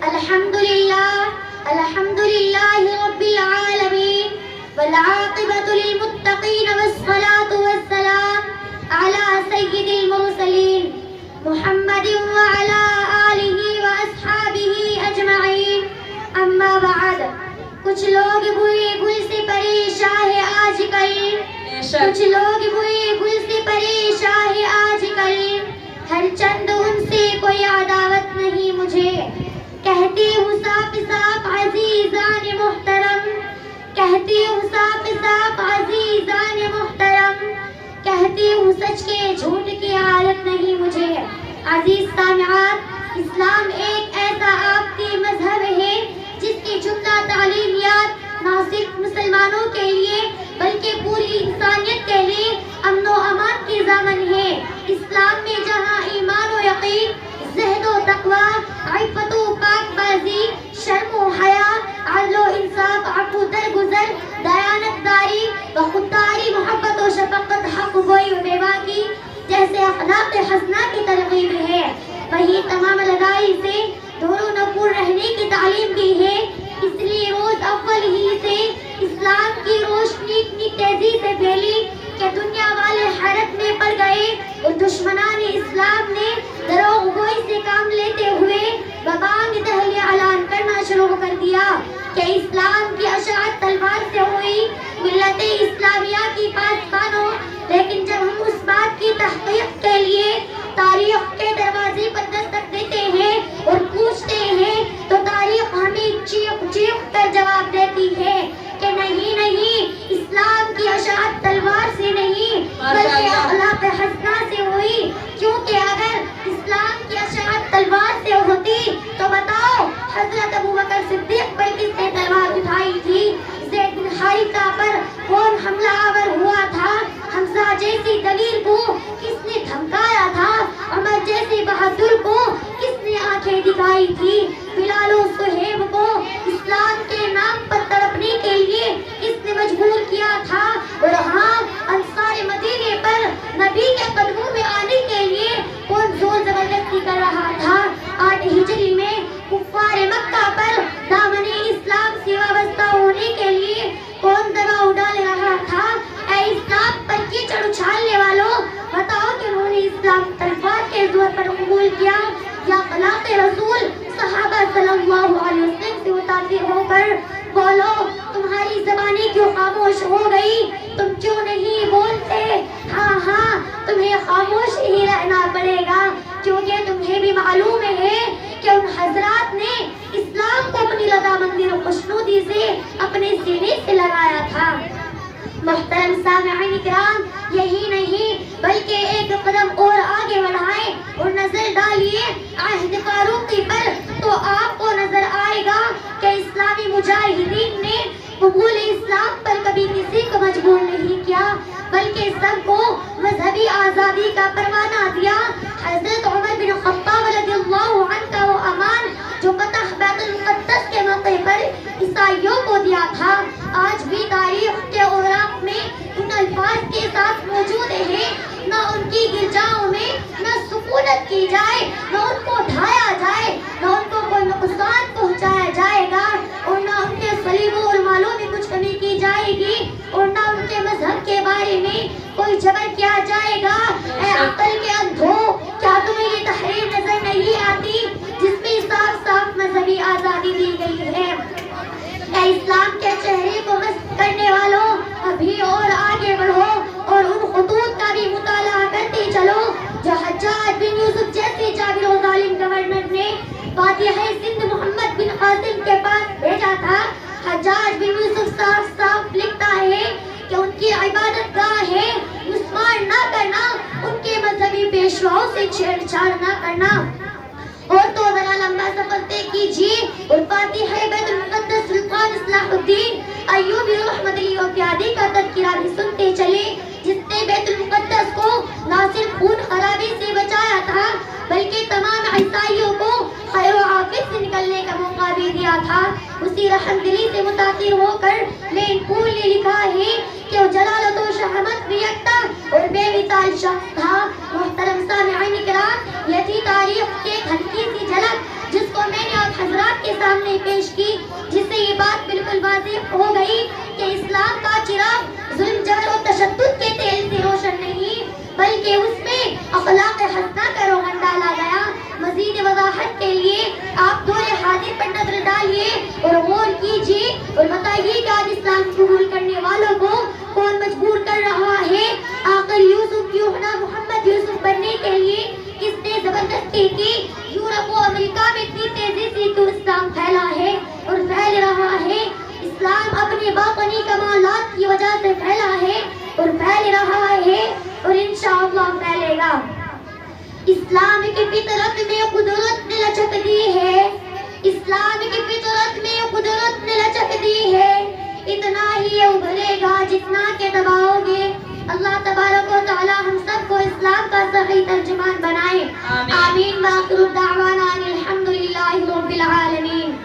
الحمد للہ رب العالمین والعاقبۃ للمتقین والصلاة والسلام علی سید المرسلین محمد وعلی آلہ واصحابہ اجمعین. اما بعد، کچھ لوگ بوئے گل سے پریشان ہے آج کل، کچھ لوگ بوئے گل سے پریشان ہے آج کل، ہر چند ان سے کوئی عداوت نہیں مجھے. کہتی ہوں صاف صاف عزیزان محترم، کہتی ہوں صاف صاف عزیزان محترم، کہتی ہوں سچ کے جھوٹ کی عادت نہیں مجھے. عزیز سامعات، اسلام ایک ایسا آفتی مذہب ہے جس کی جملہ تعلیمیات نہ صرف مسلمانوں کے لیے بلکہ پوری انسانیت کے لیے امن و امان کی ضامن ہے. اسلام میں جہاں ایمان و یقین، زہد و تقوی، عفت و پاک بازی، شرم و حیا، عدل و انصاف، عفو درگزر، دیانت داری و خودداری، محبت و شفقت، حق گوئی و بیوا کی جیسے اخلاق حسنہ کی ترغیب ہے، وہی تمام لڑائی سے دور و نفور رہنے کی تعلیم بھی ہے. اس لیے روز اول ہی سے اسلام کی روشنی اتنی تیزی سے پھیلی کہ دنیا والے حیرت میں پڑ گئے اور دشمنان اسلام نے دروغ گوئی سے کام لیتے ہوئے ببانگ دہلی اعلان کرنا شروع کر دیا کہ اسلام کی اشاعت تلوار سے ہوئی، ملت اسلامیہ کی پاسبانوں. لیکن جب ہم اس بات کی تحقیق کے لیے تاریخ کے دروازے پر دستک دیتے ہیں اور پوچھتے ہیں تو تاریخ ہمیں چیخ چیخ کر جواب دیتی ہے کہ نہیں، اسلام کی اشاعت تلوار سے نہیں بلکہ اخلاق حسنہ سے ہوئی. کیونکہ اگر اسلام کی اشاعت تلوار سے ہوتی تو بتاؤ حضرت ابوبکر صدیق پر کس نے تلوار اٹھائی تھی؟ زید بن حارثہ پر کون حملہ آور ہوا تھا؟ حمزہ جیسی دلیر کو کس نے دھمکایا تھا؟ عمر جیسی بہادر کو کس نے آنکھیں دکھائی تھی؟ بلال و صہیب کو اسلام کے نام پر تڑپنے کے لیے کس نے مجبور کیا تھا؟ اور ہاں، انصار مدینے پر نبی کے قدموں میں آنے کے لیے کون زور زبردستی کر رہا تھا؟ 8 ہجری میں کفار مکہ پر دامن اسلام سے وابستہ ہونے کے لیے کون دباؤ ڈال رہا تھا؟ اے اسلام پر کیچڑ اچھالنے والوں، بتاؤ کہ انہوں نے اسلام تلوار کے زور پر قبول کیا یا اخلاق رسول صحابہ صلی اللہ علیہ وسلم سے متاثر ہو کر؟ بولو، تمہاری زبانیں کیوں خاموش ہو گئی؟ تم کیوں نہیں بولتے؟ ہاں، تمہیں خاموش ہی رہنا پڑے گا، کیونکہ تمہیں بھی معلوم ہے کہ ان حضرات نے اسلام کو اپنی رضامندی اور خوشنودی سے اپنے سینے سے لگایا تھا. محترم سامعین کرام، یہی نہیں بلکہ ایک قدم اور آگے بڑھائیں اور نظر ڈالیے عہد فاروقی پر تو آپ کو نظر آئے گا کہ اسلامی مجاہدین نے قبول اسلام پر کبھی کسی کو مجبور نہیں کیا بلکہ سب کو مذہبی آزادی کا پروانہ دیا. حضرت عمر بن خطاب رضی اللہ عنہ کا وہ امان جو فتح بیت المقدس کے موقع پر عیسائیوں کو دیا تھا، آج بھی تاریخ کے اوراق میں ان الفاظ کے ساتھ موجود ہے. نہ ان کی گرجاؤں میں نہ سکونت کی جائے، نہ ان کو ڈھایا جائے، نہ ان کو کوئی نقصان پہنچایا جائے گا، اور نہ ان کے صلیبوں اور مالوں میں کچھ کمی کی جائے گی، اور نہ ان کے مذہب کے بارے میں کوئی جبر کیا جائے گا. اے عقل کے اندھو، کیا تمہیں یہ تحریر نظر نہیں آتی جس میں صاف صاف مذہبی آزادی دی گئی ہے؟ اے اسلام کے چہرے کو مست کرنے والوں، ابھی اور آگے بڑھو اور ان خطوط کا بھی مطالعہ کرتے چلو جو حجاج بن یوسف جیسے جابر و ظالم گورنر نے فاتح سندھ محمد بن قاسم کے پاس بھیجا تھا. حجاج بن یوسف صاف صاف لکھتا ہے کہ ان کی عبادت گاہ ہے مسمار نہ کرنا، ان کے مذہبی پیشواؤں سے چھیڑ چھاڑ نہ کرنا. اور تو ذرا لمبا سفر طے کیجیے اور فاتح بیت المقدس سلطان اصلاح الدین ایوبی رحمت اللہ پیادے کا تذکرہ بھی سنتے چلے، جس نے بیت المقدس کو نہ صرف خون خرابے سے بچایا تھا بلکہ تمام عیسائیوں کو خیر و عافیت سے نکلنے کا موقع بھی دیا تھا. اسی رحم دلی سے متاثر ہو کر لین پول نے لکھا ہے کہ وہ جلالت و شہامت میں یکتا اور بے مثال شخص تھا. محترم سامعین کرام، یہ تھی تاریخ کی ایک ہلکی سی جھلک جس کو میں نے آپ حضرات کے کے سامنے پیش کی، جس سے یہ بات بالکل واضح ہو گئی کہ اسلام کا چراغ ظلم جبر و تشدد کے تیل سے روشن نہیں بلکہ اس میں اخلاق حسنہ کا روغن ڈالا گیا۔ مزید وضاحت کے لیے آپ دور حاضر پر نظر ڈالیے اور غور کیجیے اور بتائیے کہ آج اسلام قبول کرنے والوں کو کون مجبور کر رہا ہے؟ آخر یوسف کیوں نہ محمد یوسف بننے کے لیے کس نے زبردستی کی؟ یورپ و امریکہ میں اتنی تیزی سے کیوں اسلام پھیلا ہے اور پھیل رہا ہے؟ اسلام اپنے باطنی کمالات کی وجہ سے پھیلا ہے اور پھیل رہا ہے اور انشاءاللہ پھیلے گا۔ اسلام کی فطرت میں قدرت نے لچک دی ہے، اسلام کی فطرت میں قدرت نے لچک دی ہے، اتنا ہی ابھرے گا جتنا کہ دباؤ گے۔ اللہ تبارک و تعالی ہم سب کو اسلام کا صحیح ترجمان بنائے، آمین۔ وآخر دعوانا الحمدللہ رب العالمین۔